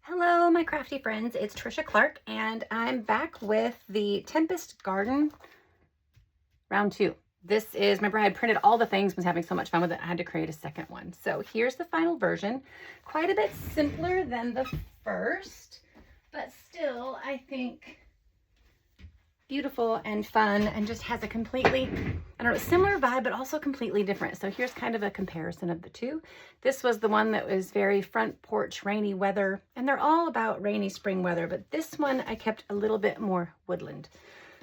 Hello, my crafty friends. It's Trisha Clark, and I'm back with the Tempest Garden round 2. This is, remember I had printed all the things, was having so much fun with it, I had to create a second one. So here's the final version. Quite a bit simpler than the first, but still, I think, beautiful and fun, and just has a completely, I don't know, similar vibe, but also completely different. So here's kind of a comparison of the two. This was the one that was very front porch, rainy weather, and they're all about rainy spring weather, but this one I kept a little bit more woodland.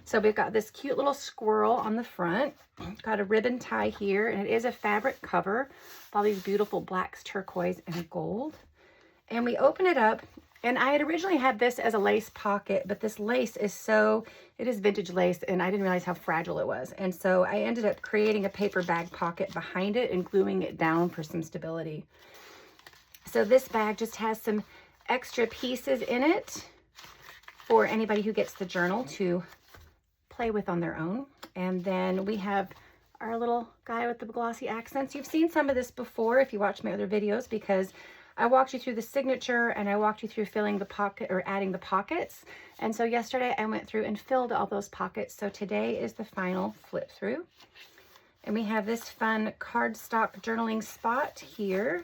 So we've got this cute little squirrel on the front, got a ribbon tie here, and it is a fabric cover with all these beautiful blacks, turquoise, and gold. And we open it up, and I had originally had this as a lace pocket, but this lace is it is vintage lace, and I didn't realize how fragile it was. And so I ended up creating a paper bag pocket behind it and gluing it down for some stability. So this bag just has some extra pieces in it for anybody who gets the journal to play with on their own. And then we have our little guy with the glossy accents. You've seen some of this before if you watch my other videos, because I walked you through the signature and I walked you through filling the pocket or adding the pockets. And so yesterday I went through and filled all those pockets. So today is the final flip through. And we have this fun cardstock journaling spot here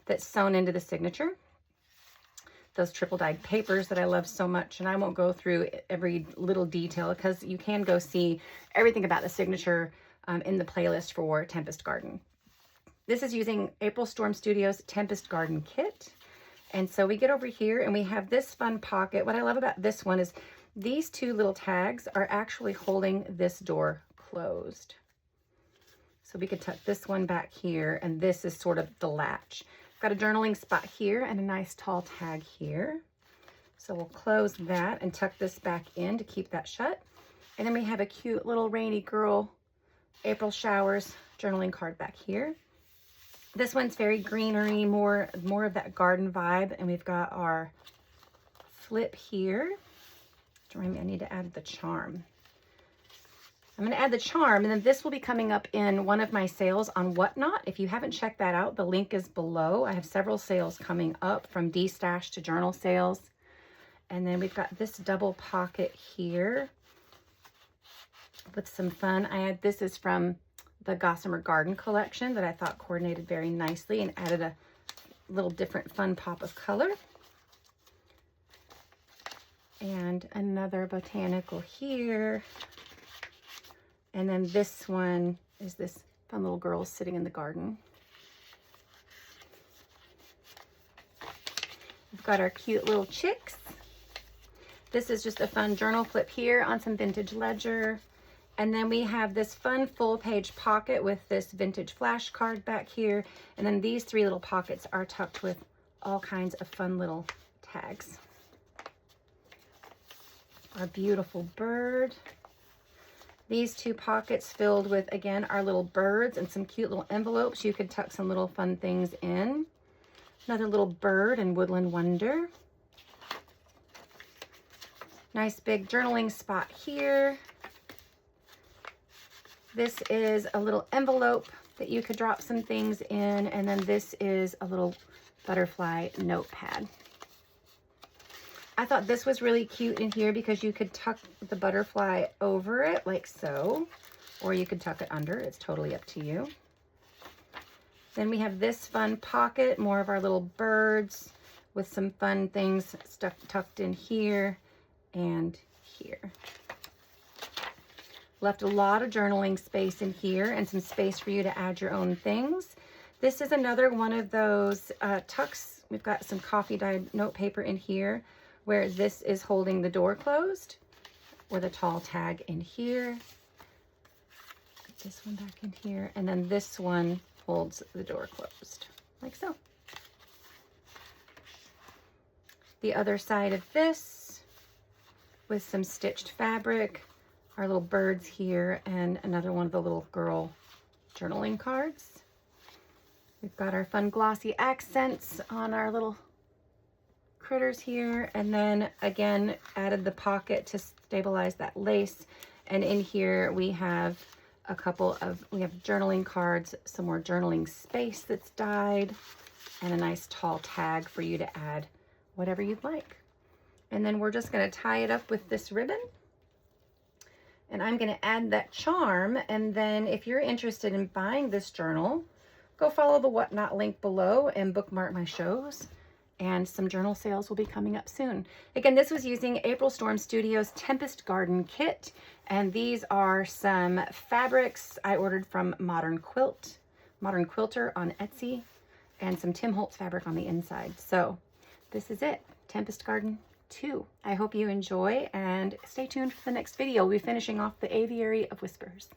that's sewn into the signature. Those triple dyed papers that I love so much. And I won't go through every little detail because you can go see everything about the signature in the playlist for Tempest Garden. This is using April Storm Studios Tempest Garden Kit. And so we get over here and we have this fun pocket. What I love about this one is these two little tags are actually holding this door closed. So we could tuck this one back here, and this is sort of the latch. Got a journaling spot here and a nice tall tag here. So we'll close that and tuck this back in to keep that shut. And then we have a cute little rainy girl April showers journaling card back here. This one's very greenery, more of that garden vibe. And we've got our flip here. Remind me, I need to add the charm. I'm going to add the charm, and then this will be coming up in one of my sales on Whatnot. If you haven't checked that out, the link is below. I have several sales coming up, from D-Stash to journal sales. And then we've got this double pocket here with some fun. This is from the Gossamer Garden collection that I thought coordinated very nicely and added a little different fun pop of color. And another botanical here. And then this one is this fun little girl sitting in the garden. We've got our cute little chicks. This is just a fun journal flip here on some vintage ledger. And then we have this fun full page pocket with this vintage flashcard back here. And then these three little pockets are tucked with all kinds of fun little tags. Our beautiful bird. These two pockets filled with, again, our little birds and some cute little envelopes. You could tuck some little fun things in. Another little bird and Woodland Wonder. Nice big journaling spot here. This is a little envelope that you could drop some things in. And then this is a little butterfly notepad. I thought this was really cute in here because you could tuck the butterfly over it like so, or you could tuck it under. It's totally up to you. Then we have this fun pocket, more of our little birds with some fun things tucked in here and here. Left a lot of journaling space in here and some space for you to add your own things. This is another one of those tucks. We've got some coffee dyed note paper in here where this is holding the door closed, with a tall tag in here. Put this one back in here, and then this one holds the door closed, like so. The other side of this, with some stitched fabric, our little birds here, and another one of the little girl journaling cards. We've got our fun glossy accents on our little critters here, and then again added the pocket to stabilize that lace. And in here we have journaling cards, some more journaling space that's dyed, and a nice tall tag for you to add whatever you'd like. And then we're just going to tie it up with this ribbon. And I'm going to add that charm. And then if you're interested in buying this journal, go follow the Whatnot link below and bookmark my shows. And some journal sales will be coming up soon. Again, this was using April Storm Studios Tempest Garden kit. And these are some fabrics I ordered from Modern Quilter on Etsy, and some Tim Holtz fabric on the inside. So this is it, Tempest Garden 2. I hope you enjoy and stay tuned for the next video. We'll be finishing off the Aviary of Whispers.